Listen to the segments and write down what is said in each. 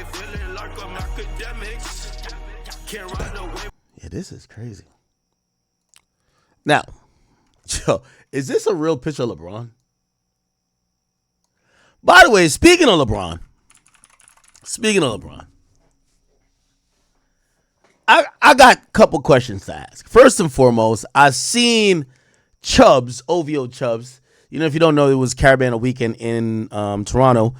feeling like I'm Akademiks. Can't ride away. Yeah, this is crazy. Now, Joe, is this a real picture of LeBron? By the way, speaking of LeBron, I got a couple questions to ask. First and foremost, I've seen Chubbs, OVO Chubbs. You know, if you don't know, it was Caribana weekend in Toronto.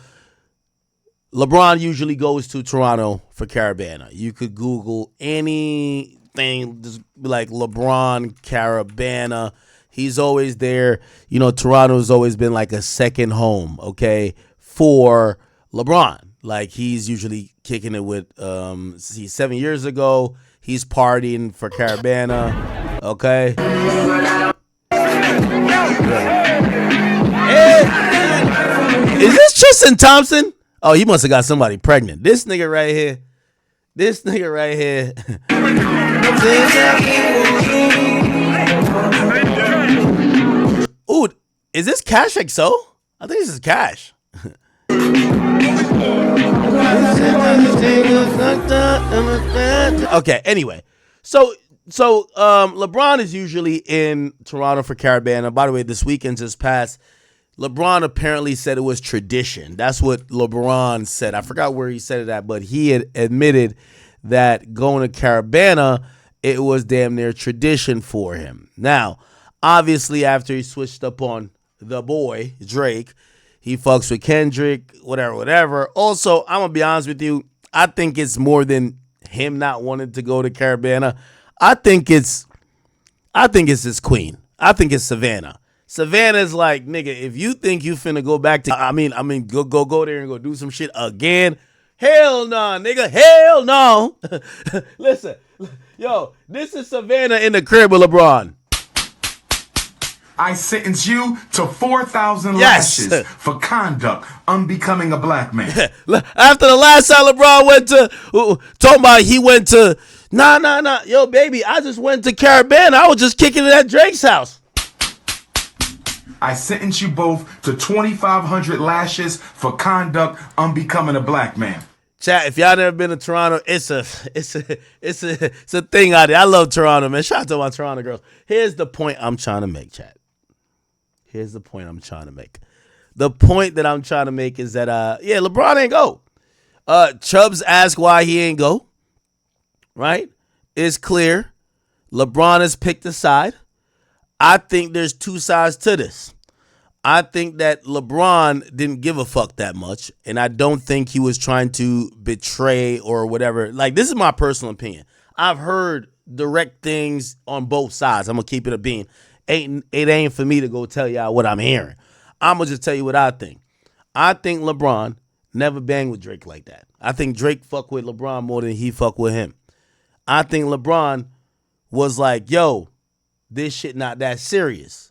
LeBron usually goes to Toronto for Caribana. You could Google anything, just be like LeBron, Caribana. He's always there. You know, Toronto's always been like a second home, okay, for LeBron. Like, he's usually kicking it with, 7 years ago, he's partying for Caribana, okay? Is this Tristan Thompson? Oh, he must have got somebody pregnant. This nigga right here. Ooh, is this Cash XO? I think this is Cash. Okay, anyway. So LeBron is usually in Toronto for Caribana. By the way, this weekend just passed. LeBron apparently said it was tradition. That's what LeBron said. I forgot where he said it at, but he had admitted that going to Caribana, it was damn near tradition for him. Now, obviously, after he switched up on the boy, Drake, he fucks with Kendrick, whatever. Also, I'm going to be honest with you, I think it's more than him not wanting to go to Caribana. I think it's his queen. I think it's Savannah. Savannah's like, nigga, if you think you finna go back to, go there and go do some shit again, hell no, nigga, hell no. Listen, yo, this is Savannah in the crib with LeBron. I sentence you to 4,000 lashes for conduct unbecoming a black man. After the last time LeBron went to, talking about he went to, nah, yo, baby, I just went to Caribana. I was just kicking it at Drake's house. I sentence you both to 2,500 lashes for conduct unbecoming a black man. Chat, if y'all never been to Toronto, it's a thing out there. I love Toronto, man. Shout out to my Toronto girls. Here's the point I'm trying to make, chat. The point that I'm trying to make is that, LeBron ain't go. Chubbs asked why he ain't go. Right? It's clear. LeBron has picked a side. I think there's two sides to this. I think that LeBron didn't give a fuck that much, and I don't think he was trying to betray or whatever. Like, this is my personal opinion. I've heard direct things on both sides. I'm going to keep it a bean. It ain't for me to go tell y'all what I'm hearing. I'm going to just tell you what I think. I think LeBron never banged with Drake like that. I think Drake fuck with LeBron more than he fuck with him. I think LeBron was like, yo, this shit not that serious.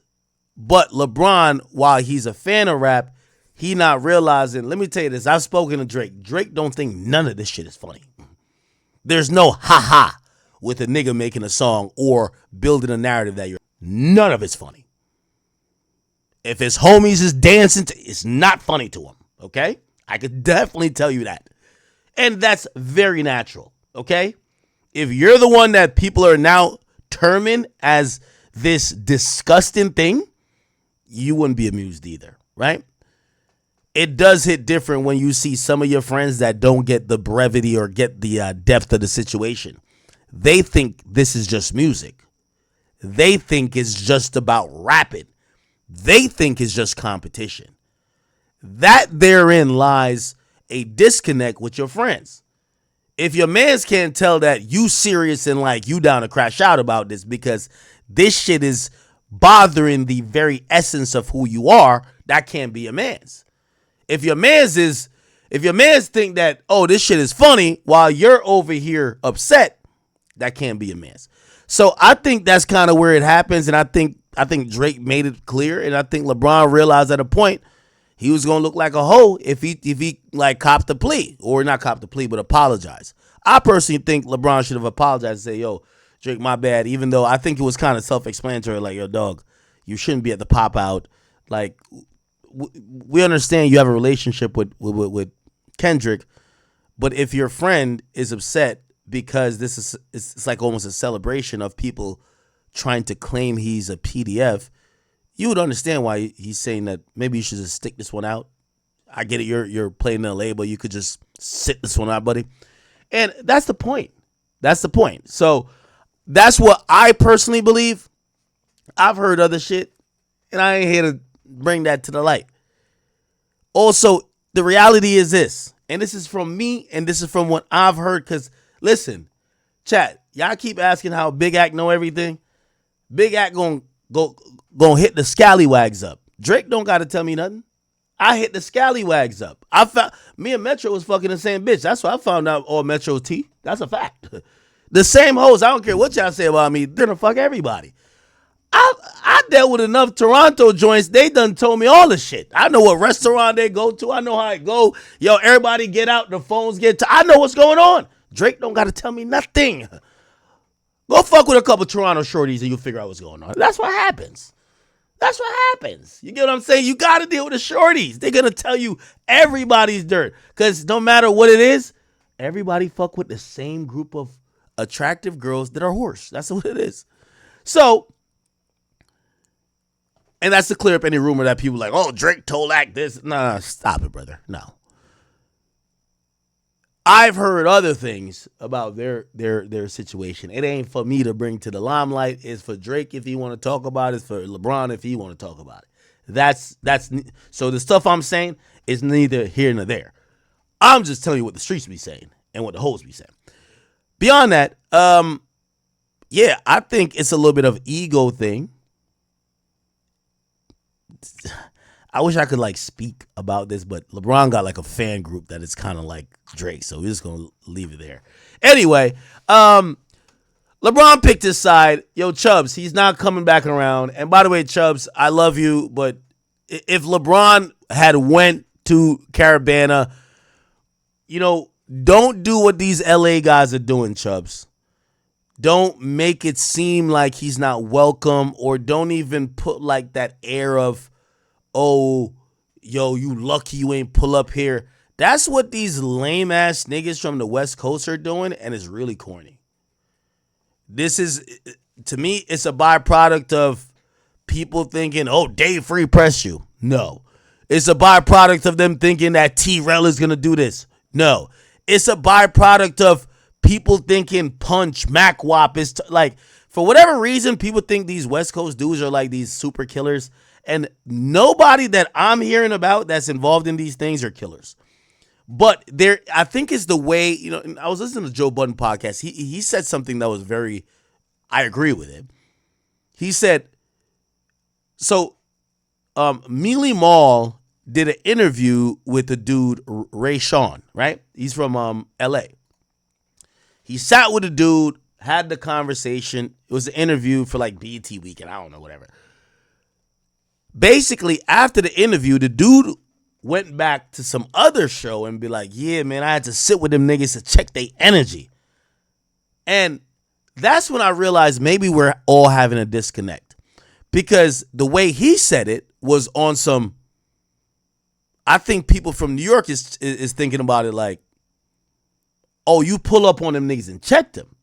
But LeBron, while he's a fan of rap, he not realizing, let me tell you this, I've spoken to Drake. Drake don't think none of this shit is funny. There's no ha-ha with a nigga making a song or building a narrative that none of it's funny. If his homies is dancing, it's not funny to him, okay? I could definitely tell you that. And that's very natural, okay? If you're the one that people are now terming as this disgusting thing, you wouldn't be amused either, right? It does hit different when you see some of your friends that don't get the brevity or get the depth of the situation. They think this is just music. They think it's just about rapping. They think it's just competition. That therein lies a disconnect with your friends. If your mans can't tell that you serious and like you down to crash out about this because this shit is bothering the very essence of who you are, that can't be a man's. If your mans think that, oh, this shit is funny while you're over here upset, that can't be a man's. So I think that's kind of where it happens, and I think Drake made it clear, and I think LeBron realized at a point he was gonna look like a hoe if he like copped the plea, or not copped the plea, but apologize. I personally think LeBron should have apologized and say, yo, Drake, my bad, even though I think it was kind of self-explanatory, like, yo, dog, you shouldn't be at the pop out. Like, we understand you have a relationship with Kendrick, But if your friend is upset because it's like almost a celebration of people trying to claim he's a PDF, you would understand why he's saying that maybe you should just stick this one out. I get it. You're playing in LA, but you could just sit this one out, buddy. And that's the point. That's the point. So that's what I personally believe. I've heard other shit, and I ain't here to bring that to the light. Also, the reality is this, and this is from me, and this is from what I've heard, because, listen, chat, y'all keep asking how Big Act know everything. Big Act gonna hit the scallywags up. Drake don't got to tell me nothing. I hit the scallywags up. Me and Metro was fucking the same bitch. That's why I found out all Metro T. That's a fact. The same hoes, I don't care what y'all say about me, they're gonna fuck everybody. I dealt with enough Toronto joints. They done told me all the shit. I know what restaurant they go to. I know how it go. Yo, everybody get out. The phones get to. I know what's going on. Drake don't got to tell me nothing. Go fuck with a couple Toronto shorties and you'll figure out what's going on. That's what happens. That's what happens. You get what I'm saying? You got to deal with the shorties. They're going to tell you everybody's dirt. Because no matter what it is, everybody fuck with the same group of attractive girls that are whores. That's what it is. So, and that's to clear up any rumor that people like, oh, Drake told Act this. Nah, stop it, brother. No. I've heard other things about their situation. It ain't for me to bring to the limelight. It's for Drake if he want to talk about it. It's for LeBron if he want to talk about it. That's so the stuff I'm saying is neither here nor there. I'm just telling you what the streets be saying and what the hoes be saying. Beyond that, yeah, I think it's a little bit of ego thing. I wish I could like speak about this, but LeBron got like a fan group that is kind of like Drake, so we're just gonna leave it there. Anyway, LeBron picked his side. Yo, Chubbs, he's not coming back around. And by the way, Chubbs, I love you, but if LeBron had went to Caribanna, you know, don't do what these LA guys are doing, Chubbs. Don't make it seem like he's not welcome, or don't even put like that air of, oh, yo, you lucky you ain't pull up here. That's what these lame ass niggas from the West Coast are doing, and it's really corny. This is, to me, it's a byproduct of people thinking, oh, Dave Free press you. No. It's a byproduct of them thinking that T-Rel is going to do this. No. It's a byproduct of people thinking Punch, Mac Wop is, like, for whatever reason, people think these West Coast dudes are like these super killers. And nobody that I'm hearing about that's involved in these things are killers. But there, I think it's the way, you know, I was listening to Joe Budden podcast. He said something that was very, I agree with him. He said, so Mealy Mall did an interview with the dude, Ray Sean, right? He's from LA. He sat with a dude, had the conversation. It was an interview for like BET Weekend. I don't know, whatever. Basically, after the interview, the dude went back to some other show and be like, yeah, man, I had to sit with them niggas to check their energy. And that's when I realized maybe we're all having a disconnect. Because the way he said it was on some, I think people from New York is thinking about it like, oh, you pull up on them niggas and check them.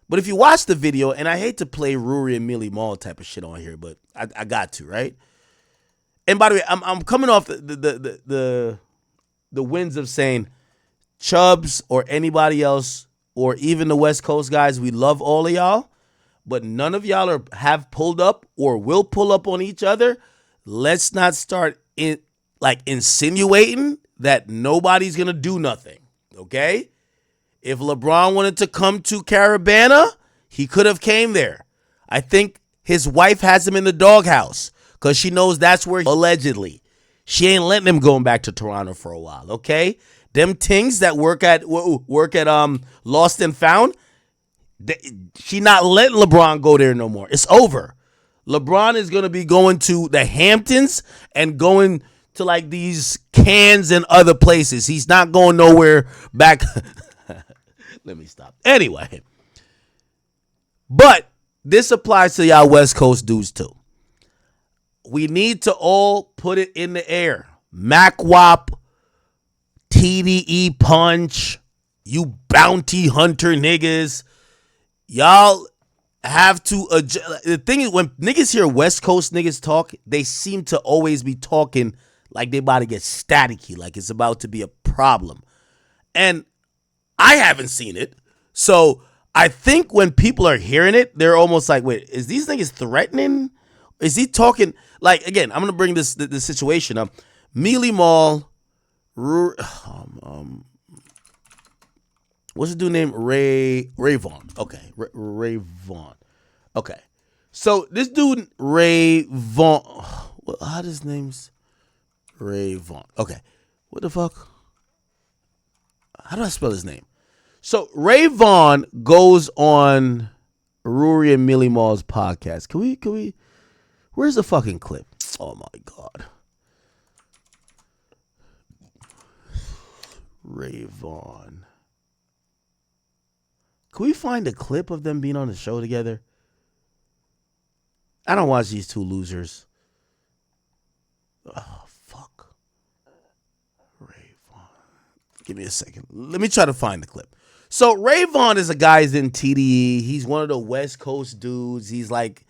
But if you watch the video, and I hate to play Rory and Mealy Mall type of shit on here, but I got to, right? And by the way, I'm coming off the winds of saying Chubbs or anybody else or even the West Coast guys, we love all of y'all, but none of y'all have pulled up or will pull up on each other. Let's not start insinuating that nobody's gonna do nothing. Okay? If LeBron wanted to come to Caribanna, he could have came there. I think his wife has him in the doghouse. Because she knows that's where, allegedly, she ain't letting him going back to Toronto for a while, okay? Them things that work at Lost and Found, she not letting LeBron go there no more. It's over. LeBron is going to be going to the Hamptons and going to like these Cannes and other places. He's not going nowhere back. Let me stop. Anyway. But this applies to y'all West Coast dudes too. We need to all put it in the air. Mac Wop, TDE Punch, You bounty hunter niggas. Y'all have to adjust. The thing is, when niggas hear West Coast niggas talk, they seem to always be talking like they about to get staticky, like it's about to be a problem. And I haven't seen it. So I think when people are hearing it, they're almost like, wait, is these niggas threatening? Is he talking? Like, again, I'm going to bring this situation up. Mealy Mal, what's the dude named? Ray Vaughn. Okay, Ray Vaughn. Okay. So this dude, Ray Vaughn, how does his name's? Ray Vaughn. Okay. What the fuck? How do I spell his name? So Ray Vaughn goes on Rory and Millie Mal's podcast. Can we? Where's the fucking clip? Oh my God. Ray Vaughn. Can we find a clip of them being on the show together? I don't watch these two losers. Oh, fuck. Ray Vaughn. Give me a second. Let me try to find the clip. So Ray Vaughn is a guy who's in TDE. He's one of the West Coast dudes. He's like,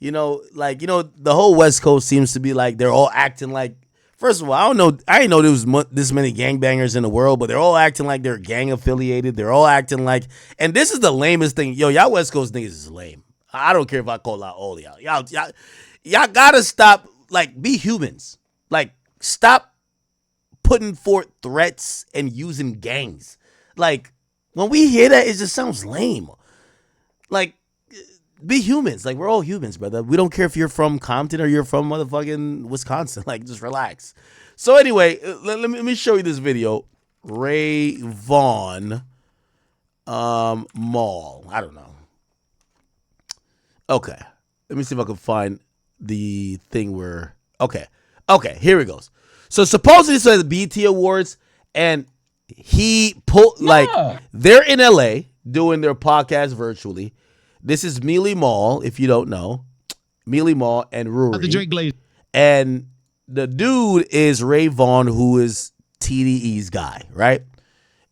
the whole West Coast seems to be like, they're all acting like, first of all, I didn't know there was this many gangbangers in the world, but they're all acting like they're gang affiliated. They're all acting like, and this is the lamest thing. Yo, y'all West Coast niggas is lame. I don't care if I call out all y'all. Y'all gotta stop, like, be humans. Like, stop putting forth threats and using gangs. Like, when we hear that, it just sounds lame. Like, be humans. Like, we're all humans, brother. We don't care if you're from Compton or you're from motherfucking Wisconsin. Like, just relax. So anyway, let me show you this video. Ray Vaughn Mal. I don't know. Okay. Let me see if I can find the thing where... Okay, here it goes. So supposedly it's the BET Awards, and he pulled... Like, they're in LA doing their podcast virtually. This is Mealy Mal, if you don't know. Mealy Mal and Rory. The Drake Glaze. And the dude is Ray Vaughn, who is TDE's guy, right?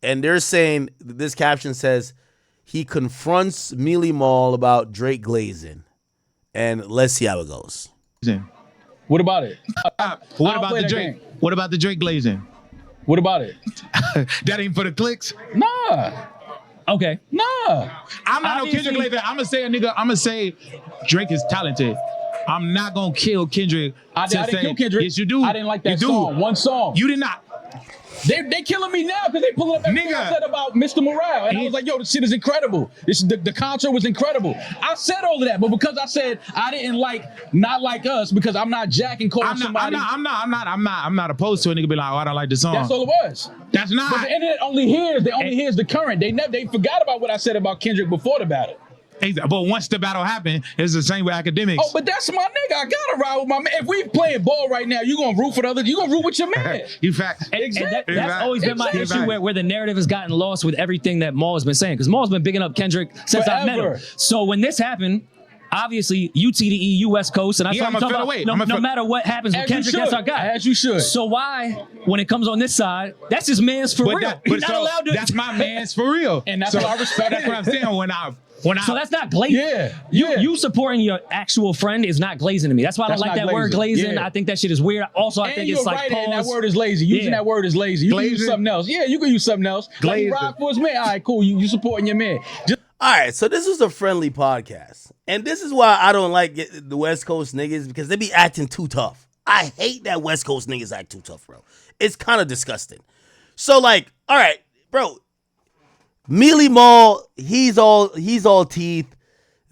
And they're saying, this caption says, he confronts Mealy Mal about Drake glazing. And let's see how it goes. What about it? What about the Drake? What about the Drake glazing? What about it? That ain't for the clicks? Nah. Okay. Nah. I'm not no Kendrick Layton. I'm gonna say Drake is talented. I'm not gonna kill Kendrick. I didn't kill Kendrick. Yes, you do. I didn't like that song. One song. You did not. They killing me now because they pulling up everything I said about Mr. Morale. And I was like, yo, this shit is incredible. The concert was incredible. I said all of that, but because I said I didn't not like us, because I'm not jacking calling somebody. I'm not opposed to a nigga be like, oh, I don't like the song. That's all it was. That's not. But the internet only hears the current. They forgot about what I said about Kendrick before the battle. But once the battle happened, it's the same with Akademiks. Oh, but that's my nigga. I gotta ride with my man. If we playing ball right now, you gonna root for the other. You gonna root with your man. You fact. Exactly. And that's always been my issue where the narrative has gotten lost with everything that Maul has been saying. Because Maul's been bigging up Kendrick since I met him. So when this happened, obviously UTDE, you West Coast, and I started talking about no matter what happens with Kendrick, that's our guy. As you should. So why, when it comes on this side, that's his man's for real. He's not allowed to. That's my man's for real. And that's what I respect. That's what I'm saying so that's not glazing. You supporting your actual friend is not glazing to me. That's why I don't like that word glazing. Yeah. I think that shit is weird. Also, I think it's like pause. And that word is lazy. Using that word is lazy. You can use something else. Yeah, you can use something else. Like ride for his man. All right, cool. You supporting your man. All right, so this was a friendly podcast. And this is why I don't like the West Coast niggas, because they be acting too tough. I hate that West Coast niggas act too tough, bro. It's kind of disgusting. So, like, all right, bro. Mealy Mal, he's all teeth.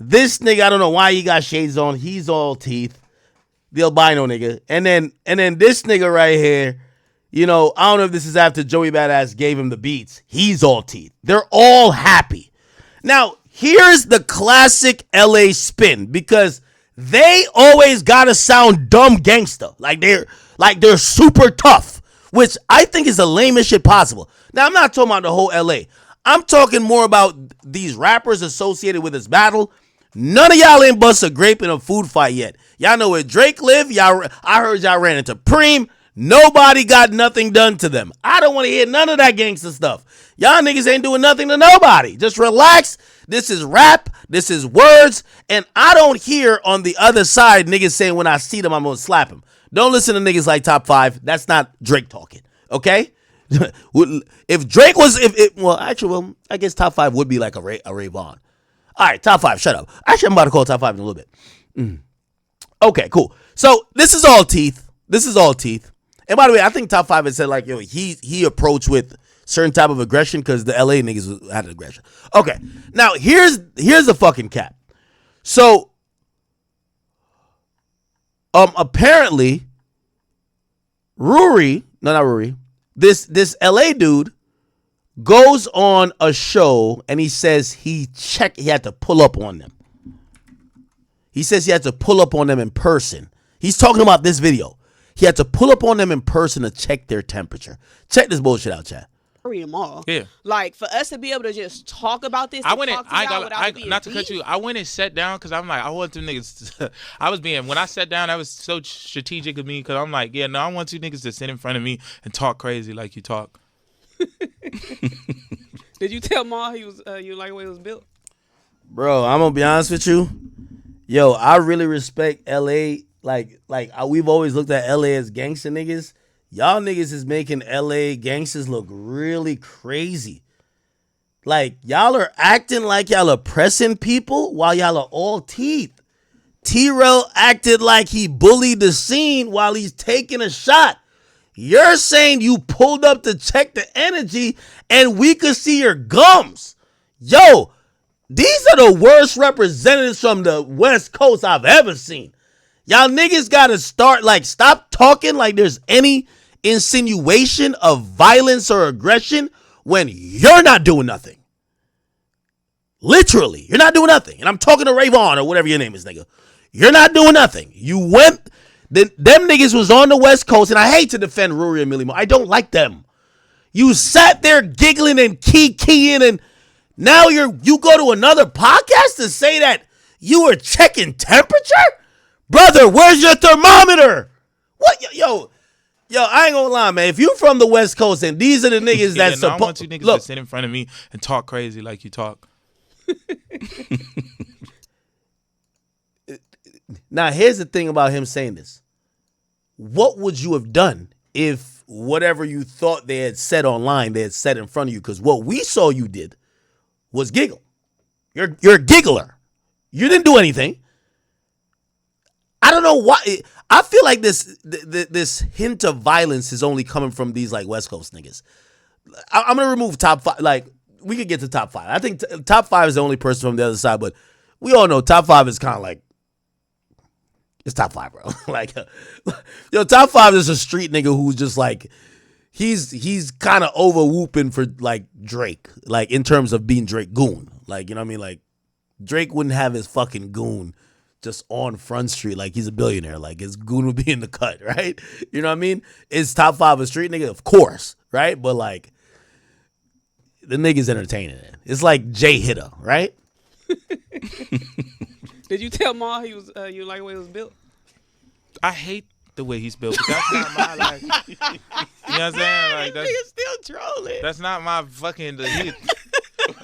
This nigga, I don't know why he got shades on. He's all teeth. The albino nigga. And then this nigga right here, I don't know if this is after Joey Badass gave him the beats. He's all teeth. They're all happy. Now, here's the classic LA spin, because they always gotta sound dumb gangster. Like they're super tough, which I think is the lamest shit possible. Now, I'm not talking about the whole LA. I'm talking more about these rappers associated with this battle. None of y'all ain't bust a grape in a food fight yet. Y'all know where Drake live. I heard y'all ran into Preem. Nobody got nothing done to them. I don't want to hear none of that gangster stuff. Y'all niggas ain't doing nothing to nobody. Just relax. This is rap. This is words. And I don't hear on the other side niggas saying when I see them, I'm going to slap him. Don't listen to niggas like Top 5. That's not Drake talking. Okay? If Drake was, I guess Top 5 would be like a Ray Vaughn. All right, Top 5, shut up. Actually, I'm about to call Top 5 in a little bit. Okay, cool. So this is all teeth. And by the way, I think Top 5 had said like, yo, he approached with certain type of aggression because the LA niggas had an aggression. Okay, now here's the fucking cap. So, apparently, this LA dude goes on a show and he says he had to pull up on them. He says he had to pull up on them in person. He's talking about this video. He had to pull up on them in person to check their temperature. Check this bullshit out, chat. Rory Mal. Yeah. Like, for us to be able to just talk about this, not to cut you. I went and sat down because I'm like, I want them niggas. When I sat down, that was so strategic of me because I'm like, yeah, no, I want you niggas to sit in front of me and talk crazy like you talk. Did you tell Ma you like the way it was built? Bro, I'm gonna be honest with you. Yo, I really respect LA. We've always looked at LA as gangster niggas. Y'all niggas is making LA gangsters look really crazy. Like, y'all are acting like y'all are pressing people while y'all are all teeth. T-Rail acted like he bullied the scene while he's taking a shot. You're saying you pulled up to check the energy and we could see your gums. Yo, these are the worst representatives from the West Coast I've ever seen. Y'all niggas gotta stop talking like there's any insinuation of violence or aggression when you're not doing nothing. Literally, you're not doing nothing. And I'm talking to Ray Vaughn or whatever your name is, nigga. You're not doing nothing. You went, them niggas was on the West Coast, and I hate to defend Rory and Millie Mo. I don't like them. You sat there giggling and keying, and now you go to another podcast to say that you were checking temperature? Brother, where's your thermometer? What? Yo, I ain't gonna lie, man. If you from the West Coast and these are the niggas that's I want you niggas to sit in front of me and talk crazy like you talk. Now, here's the thing about him saying this. What would you have done if whatever you thought they had said online, they had said in front of you? Because what we saw you did was giggle. You're a giggler. You didn't do anything. I don't know why. I feel like this hint of violence is only coming from these like West Coast niggas. I'm gonna remove Top 5. Like, we could get to Top 5. I think Top 5 is the only person from the other side, but we all know Top 5 is kind of like, it's Top 5, bro. Like, Top 5 is a street nigga who's just like, he's kind of over whooping for like Drake, like in terms of being Drake goon. Like, you know what I mean? Like, Drake wouldn't have his fucking goon just on Front Street like he's a billionaire. Like, his goon would be in the cut, right? You know what I mean? Is Top 5 a street nigga? Of course, right? But like, the nigga's entertaining it. It's like Jay Hitter, right? Did you tell Ma you like the way it was built? I hate the way he's built. But that's not my like. You know what I'm saying? Like, that's still trolling. That's not my fucking.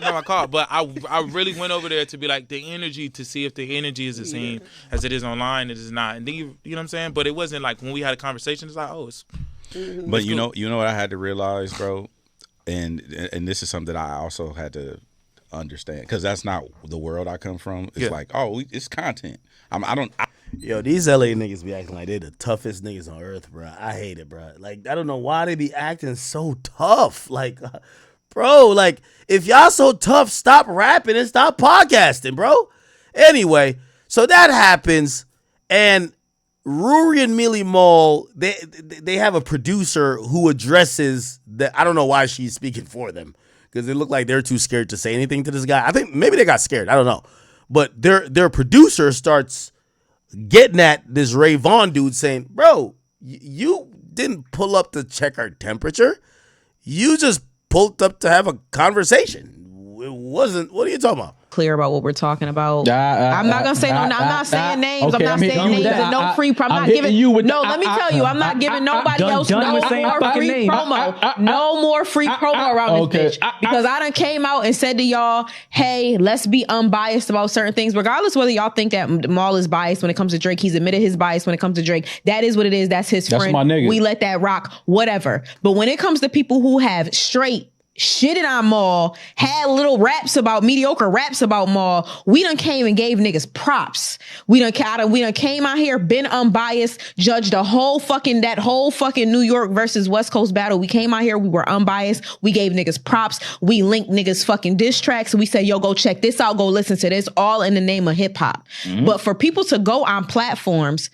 Not my call. But I really went over there to be like the energy to see if the energy is the same as it is online. It is not. And then you know what I'm saying. But it wasn't like when we had a conversation. It's like, oh, it's. But you know what I had to realize, bro, and this is something that I also had to understand because that's not the world I come from. It's like, oh, it's content. Yo, these LA niggas be acting like they're the toughest niggas on earth, bro. I hate it, bro. Like, I don't know why they be acting so tough. Like, bro, like, if y'all so tough, stop rapping and stop podcasting, bro. Anyway, so that happens, and Rory and Millie Mal, they have a producer who addresses that. I don't know why she's speaking for them because it looked like they're too scared to say anything to this guy. I think maybe they got scared. I don't know. But their producer starts getting at this Ray Vaughn dude saying, bro, you didn't pull up to check our temperature. You just pulled up to have a conversation. It wasn't, what are you talking about? clear about what we're talking about. I'm not gonna say no. I'm not saying names. Okay, I'm not saying names. And no free. I'm not giving you. No, let me tell you. I'm not giving nobody else no more free promo. No more free promo around this bitch because I done came out and said to y'all, hey, let's be unbiased about certain things, regardless whether y'all think that Mal is biased when it comes to Drake. He's admitted his bias when it comes to Drake. That is what it is. That's his friend. That's my nigga. We let that rock. Whatever. But when it comes to people who have straight shitted on Mal, had little mediocre raps about Mal, we done came and gave niggas props. We done came out here, been unbiased, judged that whole fucking New York versus West Coast battle. We came out here, we were unbiased. We gave niggas props. We linked niggas fucking diss tracks. We said, yo, go check this out, go listen to this, all in the name of hip hop. Mm-hmm. But for people to go on platforms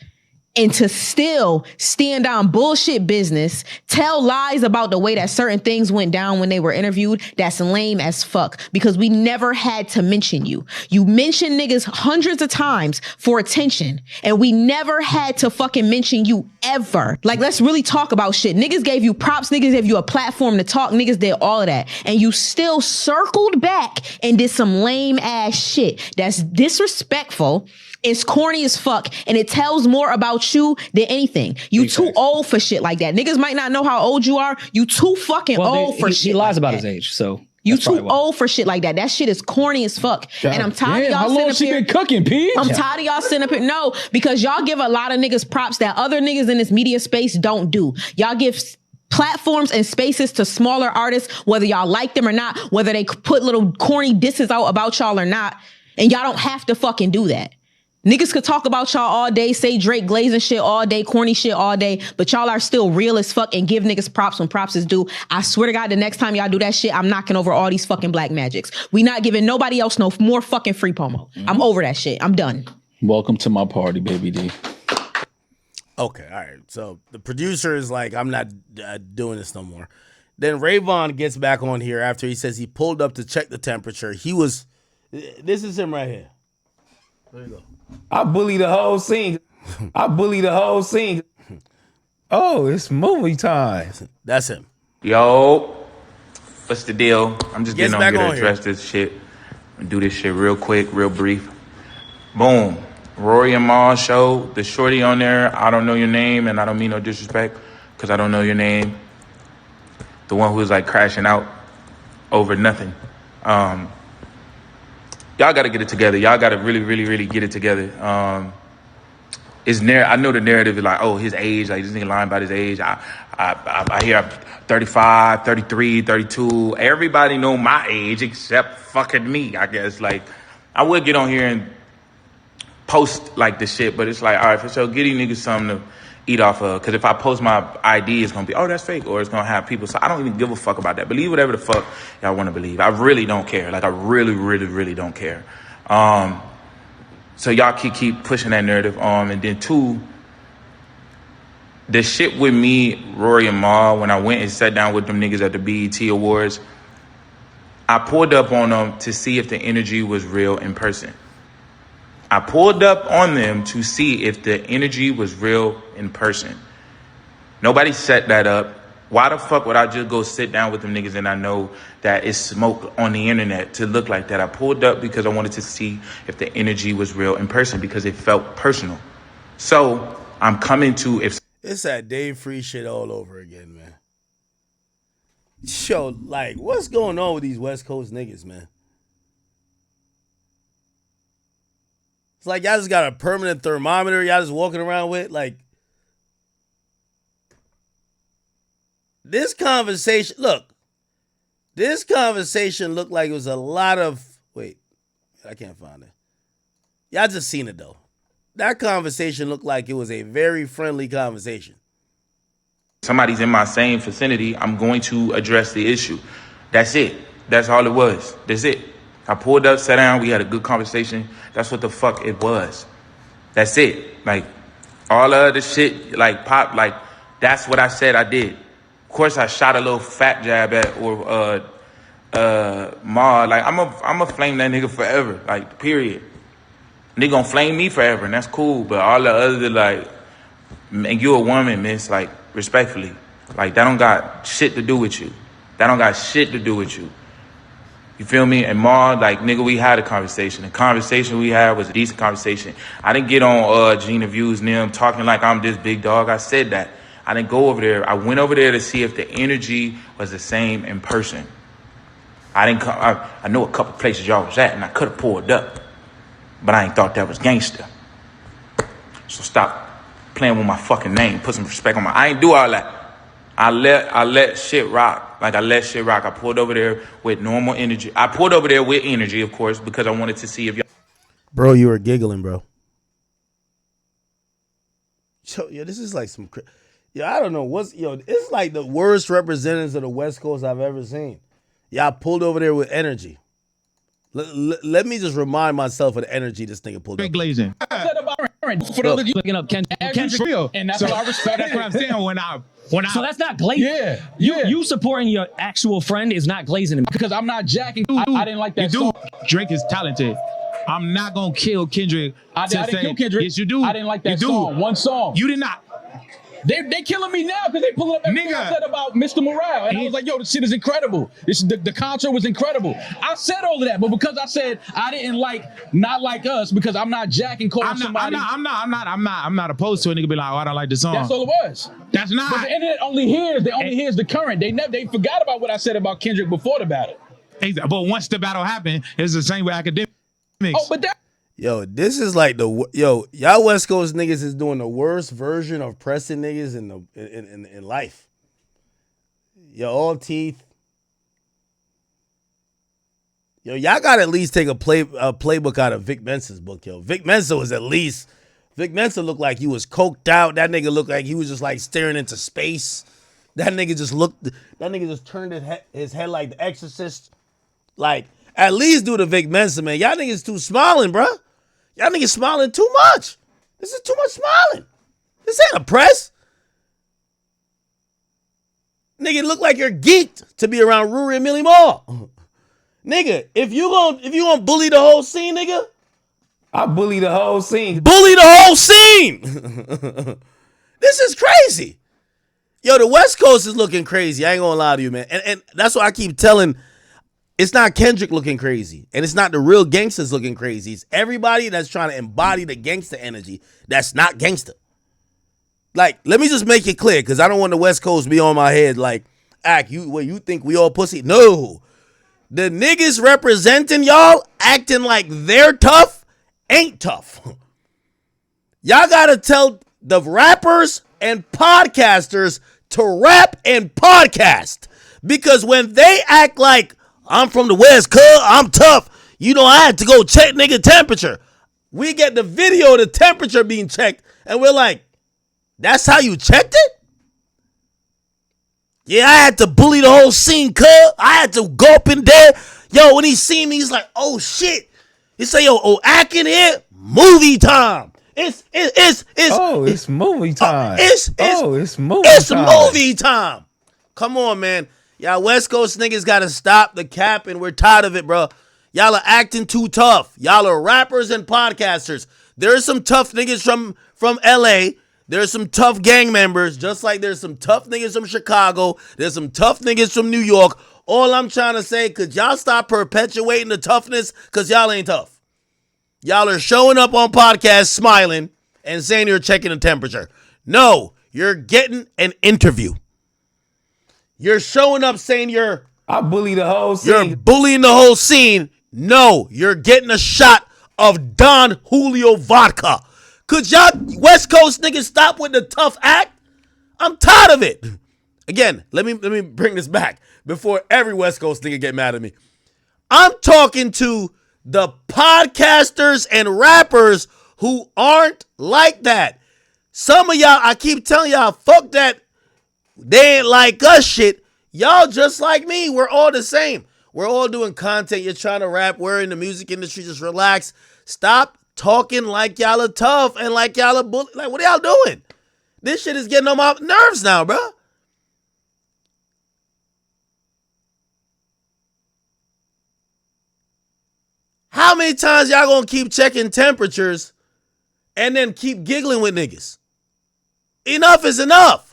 and to still stand on bullshit business, tell lies about the way that certain things went down when they were interviewed, that's lame as fuck. Because we never had to mention you. You mentioned niggas hundreds of times for attention, and we never had to fucking mention you ever. Like, let's really talk about shit. Niggas gave you props, niggas gave you a platform to talk, niggas did all of that. And you still circled back and did some lame ass shit that's disrespectful. It's corny as fuck, and it tells more about you than anything. You too old for shit like that. Niggas might not know how old you are. You too fucking old for shit. He lies like about that. His age, so you too old for shit like that. That shit is corny as fuck. God, and I'm tired of y'all how long she been cooking, P? I'm tired of y'all sitting up here. No, because y'all give a lot of niggas props that other niggas in this media space don't do. Y'all give platforms and spaces to smaller artists, whether y'all like them or not, whether they put little corny disses out about y'all or not, and y'all don't have to fucking do that. Niggas could talk about y'all all day, say Drake glazing shit all day, corny shit all day, but y'all are still real as fuck and give niggas props when props is due. I swear to God, the next time y'all do that shit, I'm knocking over all these fucking black magics. We not giving nobody else no more fucking free promo. Mm-hmm. I'm over that shit. I'm done. Welcome to my party, baby D. Okay, all right. So the producer is like, I'm not doing this no more. Then Vaughn gets back on here after he says he pulled up to check the temperature. This is him right here. There you go. I bully the whole scene. Oh, it's movie time. That's him. Yo, what's the deal? I'm just getting on here to address this shit. And do this shit real quick, real brief. Boom. Rory and Mal show. The shorty on there, I don't know your name, and I don't mean no disrespect, because I don't know your name. The one who was like crashing out over nothing. Y'all got to get it together. Y'all got to really, really, really get it together. I know the narrative is like, oh, his age, like this nigga lying about his age. I hear 35, 33, 32. Everybody know my age except fucking me, I guess. Like, I would get on here and post like this shit, but it's like, all right, for sure, get these niggas something to eat off of. Because if I post my ID, it's going to be, oh, that's fake, or it's going to have people. So I don't even give a fuck about that. Believe whatever the fuck y'all want to believe. I really don't care. Like, I really, really, really don't care. So y'all keep pushing that narrative. And then two, the shit with me, Rory and Mal, when I went and sat down with them niggas at the BET Awards, I pulled up on them to see if the energy was real in person. I pulled up on them to see if the energy was real in person. Nobody set that up. Why the fuck would I just go sit down with them niggas and I know that it's smoke on the internet to look like that? I pulled up because I wanted to see if the energy was real in person because it felt personal. So I'm coming to if it's that Dave Free shit all over again, man. Yo, like, what's going on with these West Coast niggas, man? It's like y'all just got a permanent thermometer y'all just walking around with. Like, this conversation looked like it was a lot of, wait, I can't find it. Y'all just seen it, though. That conversation looked like it was a very friendly conversation. Somebody's in my same vicinity, I'm going to address the issue. That's it. That's all it was. That's it. I pulled up, sat down, we had a good conversation. That's what the fuck it was. That's it. Like, all the other shit, like, pop, like, that's what I said I did. Of course, I shot a little fat jab at Ma. Like, I'm a flame that nigga forever. Like, period. Nigga gonna flame me forever, and that's cool. But all the other, like, and you a woman, miss, like, respectfully. Like, that don't got shit to do with you. That don't got shit to do with you. You feel me? And Ma, like, nigga, we had a conversation. The conversation we had was a decent conversation. I didn't get on Gina Views and them talking like I'm this big dog. I said that. I didn't go over there. I went over there to see if the energy was the same in person. I didn't come. I know a couple places y'all was at, and I could have pulled up, but I ain't thought that was gangster. So stop playing with my fucking name. Put some respect on my. I ain't do all that. I let shit rock. Like, I let shit rock. I pulled over there with normal energy. I pulled over there with energy, of course, because I wanted to see if y'all. Bro, you were giggling, bro. Yo, this is like some. I don't know it's like the worst representatives of the West Coast I've ever seen. Y'all pulled over there with energy. Let me just remind myself of the energy this nigga pulled Big up. glazing. I said about for the Looking up Kendrick. Real. and that's So what I respect. that's what I'm saying when I. So that's not glazing. Yeah, You supporting your actual friend is not glazing him. because I'm not jacking. I didn't like that song. Drake is talented. I'm not gonna kill Kendrick. I didn't kill Kendrick. Yes, you do. I didn't like that you song. One song. You did not. They killing me now because they pulling up everything I said about Mr. Morale. And I was like, yo, this shit is incredible. The concert was incredible. I said all of that, but because I said I didn't not like us, because I'm not jacking calling somebody. I'm not opposed to a nigga be like, oh, I don't like the song. That's all it was. That's not. But the internet only hears the current. They forgot about what I said about Kendrick before the battle. Exactly. But once the battle happened, it's the same with Akademiks. Oh, but that. Yo, this is like y'all West Coast niggas is doing the worst version of pressing niggas in life. Yo, all teeth. Yo, y'all gotta at least take a playbook out of Vic Mensa's book, yo. Vic Mensa looked like he was coked out. That nigga looked like he was just like staring into space. That nigga just turned his head like the Exorcist. Like, at least do the Vic Mensa, man. Y'all niggas too smiling, bruh. Y'all niggas smiling too much. This is too much smiling. This ain't a press. Nigga, look like you're geeked to be around Rory and Millie Mal. Nigga, if you gonna bully the whole scene, nigga, I bully the whole scene. Bully the whole scene. This is crazy. Yo, the West Coast is looking crazy. I ain't gonna lie to you, man. And that's why I keep telling. It's not Kendrick looking crazy, and it's not the real gangsters looking crazy. It's everybody that's trying to embody the gangster energy that's not gangster. Like, let me just make it clear, because I don't want the West Coast to be on my head like, you think we all pussy? No. The niggas representing y'all acting like they're tough ain't tough. Y'all gotta tell the rappers and podcasters to rap and podcast, because when they act like, I'm from the West, I'm tough, I had to go check nigga temperature. We get the video of the temperature being checked, and we're like, that's how you checked it? Yeah, I had to bully the whole scene, I had to go up in there. Yo, when he seen me, he's like, oh shit. He say, yo, Ak in here, movie time. It's movie time. It's movie time. Come on, man. Y'all West Coast niggas gotta stop the cap, and we're tired of it, bro. Y'all are acting too tough. Y'all are rappers and podcasters. There's some tough niggas from LA. There's some tough gang members, just like there's some tough niggas from Chicago. There's some tough niggas from New York. All I'm trying to say, could y'all stop perpetuating the toughness? Because y'all ain't tough. Y'all are showing up on podcasts smiling and saying you're checking the temperature. No, you're getting an interview. You're showing up saying I bully the whole scene. You're bullying the whole scene. No, you're getting a shot of Don Julio vodka. Could y'all West Coast niggas stop with the tough act? I'm tired of it. Again, let me bring this back before every West Coast nigga get mad at me. I'm talking to the podcasters and rappers who aren't like that. Some of y'all, I keep telling y'all, fuck that. They ain't like us shit. Y'all just like me. We're all the same. We're all doing content. You're trying to rap. We're in the music industry. Just relax. Stop talking like y'all are tough and like y'all are bully. Like, what are y'all doing? This shit is getting on my nerves now, bro. How many times y'all gonna keep checking temperatures and then keep giggling with niggas? Enough is enough.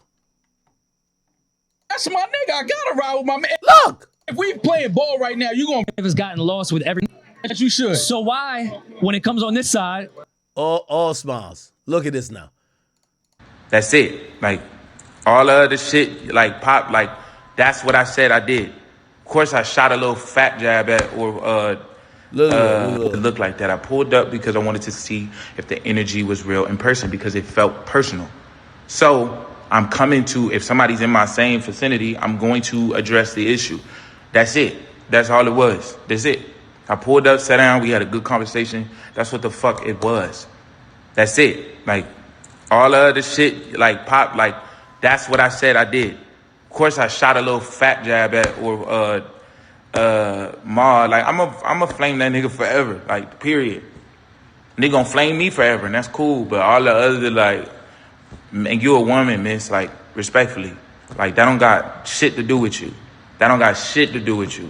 That's my nigga. I gotta ride with my man. Look, If we playing ball right now, you gonna has gotten lost with every. That you should. So why, when it comes on this side, all smiles. Look at this now. That's it. Like, all the other shit, like, pop, like, that's what I said I did. Of course, I shot a little fat jab at, or it looked like that. I pulled up because I wanted to see if the energy was real in person because it felt personal. So I'm coming to, if somebody's in my same vicinity, I'm going to address the issue. That's it. That's all it was. That's it. I pulled up, sat down, we had a good conversation. That's what the fuck it was. That's it. Like, all the other shit, like, pop, like, that's what I said I did. Of course, I shot a little fat jab at, or Mal. Like, I'm a flame that nigga forever. Like, period. Nigga gonna flame me forever, and that's cool. But all the other, like, and you a woman, miss, like, respectfully. Like, that don't got shit to do with you. That don't got shit to do with you.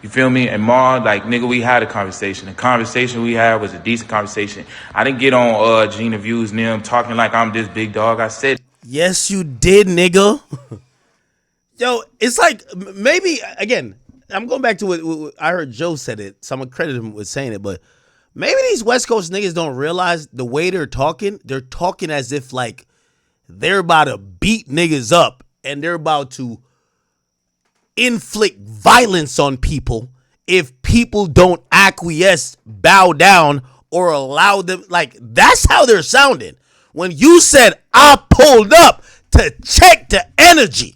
You feel me? And Mal, like, nigga, we had a conversation. The conversation we had was a decent conversation. I didn't get on Gina Views and them talking like I'm this big dog. I said, yes, you did, nigga. Yo, it's like, maybe, again, I'm going back to what I heard Joe said it, so I'm going to credit him with saying it, but maybe these West Coast niggas don't realize the way they're talking as if, like, they're about to beat niggas up and they're about to inflict violence on people if people don't acquiesce, bow down, or allow them. Like, that's how they're sounding. When you said, I pulled up to check the energy,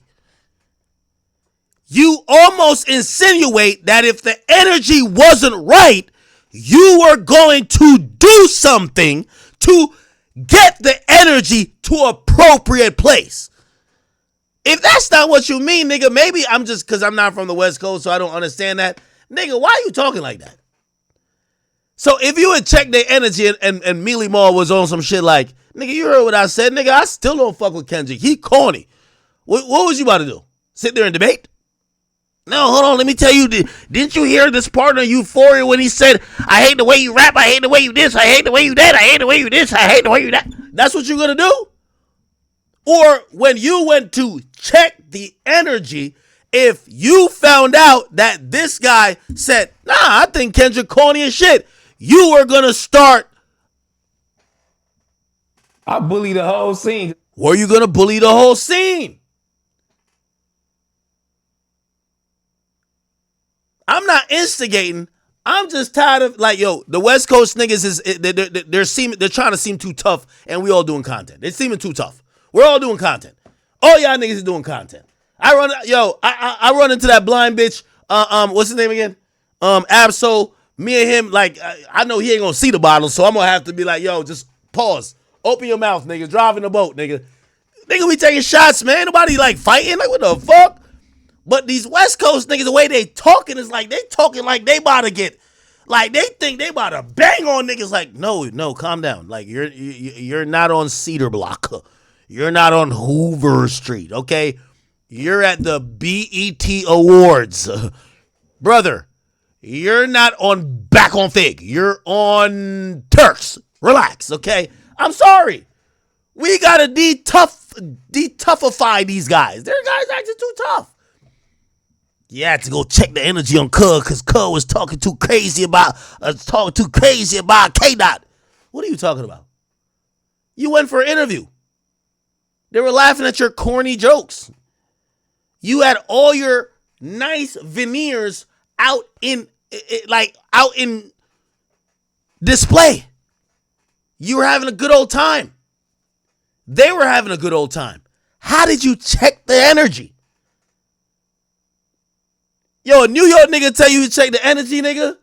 you almost insinuate that if the energy wasn't right, you were going to do something to get the energy to appropriate place. If that's not what you mean, nigga, maybe I'm just, because I'm not from the West Coast, so I don't understand that. Nigga, why are you talking like that? So if you had checked their energy and Mealy Mall was on some shit like, nigga, you heard what I said, nigga, I still don't fuck with Kendrick. He corny. What was you about to do? Sit there and debate? No, hold on, let me tell you, didn't you hear this part of Euphoria when he said, I hate the way you rap, I hate the way you this, I hate the way you that, I hate the way you this, I hate the way you that. That's what you're gonna do? Or when you went to check the energy, if you found out that this guy said, nah, I think Kendrick corny as shit, you were going to start. I bully the whole scene. Were you going to bully the whole scene? I'm not instigating. I'm just tired of, like, yo, the West Coast niggas they're trying to seem too tough, and we all doing content. They're seeming too tough. We're all doing content. All y'all niggas is doing content. I run into that blind bitch. What's his name again? Absol. Me and him, like, I know he ain't gonna see the bottle, so I'm gonna have to be like, yo, just pause. Open your mouth, nigga. Driving the boat, nigga. Nigga, we taking shots, man. Nobody like fighting. Like, what the fuck? But these West Coast niggas, the way they talking is like they talking like they about to get, like they think they about to bang on niggas. Like, no, calm down. Like you're not on Cedar Block. You're not on Hoover Street, okay? You're at the BET Awards. Brother, you're not on Back on Fig. You're on Turks. Relax, okay? I'm sorry. We got to de-toughify these guys. Their guys acting too tough. You had to go check the energy on Cuz because Cuz was talking too crazy about K-Dot. What are you talking about? You went for an interview. They were laughing at your corny jokes. You had all your nice veneers out in display. You were having a good old time. They were having a good old time. How did you check the energy? Yo, a New York nigga tell you to check the energy, nigga.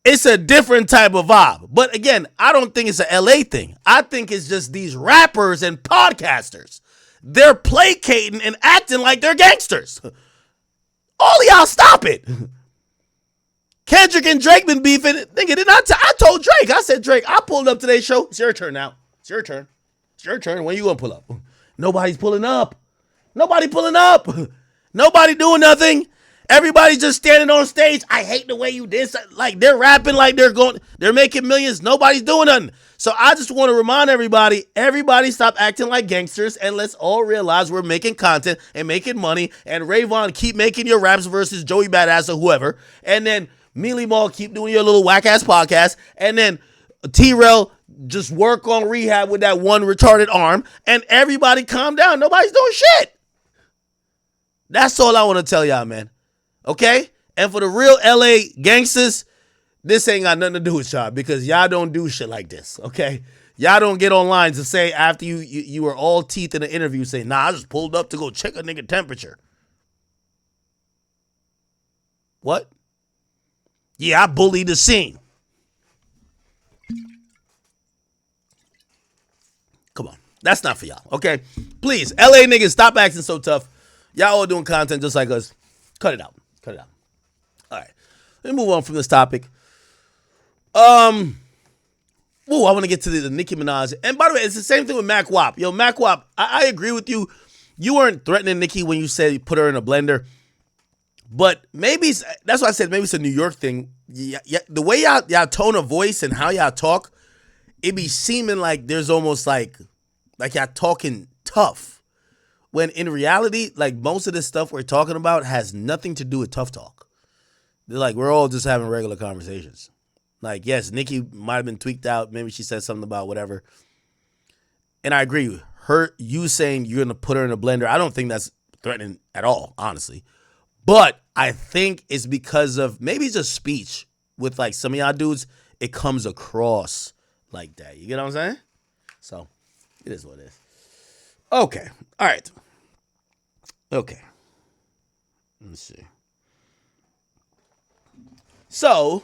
It's a different type of vibe. But again, I don't think it's a LA thing. I think it's just these rappers and podcasters. They're placating and acting like they're gangsters. All of y'all stop it. Kendrick and Drake been beefing. Nigga, I told Drake. I said, Drake, I pulled up today's show. It's your turn now. It's your turn. It's your turn. When you gonna pull up? Nobody's pulling up. Nobody pulling up. Nobody doing nothing. Everybody just standing on stage. I hate the way you did. Like they're rapping like they're making millions. Nobody's doing nothing. So I just want to remind everybody stop acting like gangsters and let's all realize we're making content and making money. And Vaughn, keep making your raps versus Joey Badass or whoever. And then Mealy Mal, keep doing your little whack ass podcast. And then T-Rail, just work on rehab with that one retarded arm. And everybody calm down. Nobody's doing shit. That's all I want to tell y'all, man. Okay? And for the real LA gangsters, this ain't got nothing to do with y'all because y'all don't do shit like this, okay? Y'all don't get online to say after you were all teeth in an interview say, nah, I just pulled up to go check a nigga temperature. What? Yeah, I bullied the scene. Come on. That's not for y'all, okay? Please, LA niggas, stop acting so tough. Y'all all doing content just like us. Cut it out. Cut it out. All right. Let me move on from this topic. I want to get to the Nicki Minaj. And by the way, it's the same thing with Mac Wop. Yo, Mac Wop, I agree with you. You weren't threatening Nicki when you said you put her in a blender. But maybe, that's why I said maybe it's a New York thing. Yeah, the way y'all tone of voice and how y'all talk, it be seeming like there's almost like y'all talking tough. When in reality, like most of this stuff we're talking about has nothing to do with tough talk. They're like, we're all just having regular conversations. Like, yes, Nicki might have been tweaked out. Maybe she said something about whatever. And I agree. You saying you're going to put her in a blender, I don't think that's threatening at all, honestly. But I think it's because of maybe just speech with like some of y'all dudes. It comes across like that. You get what I'm saying? So it is what it is. Okay. All right. Okay. Let's see. So.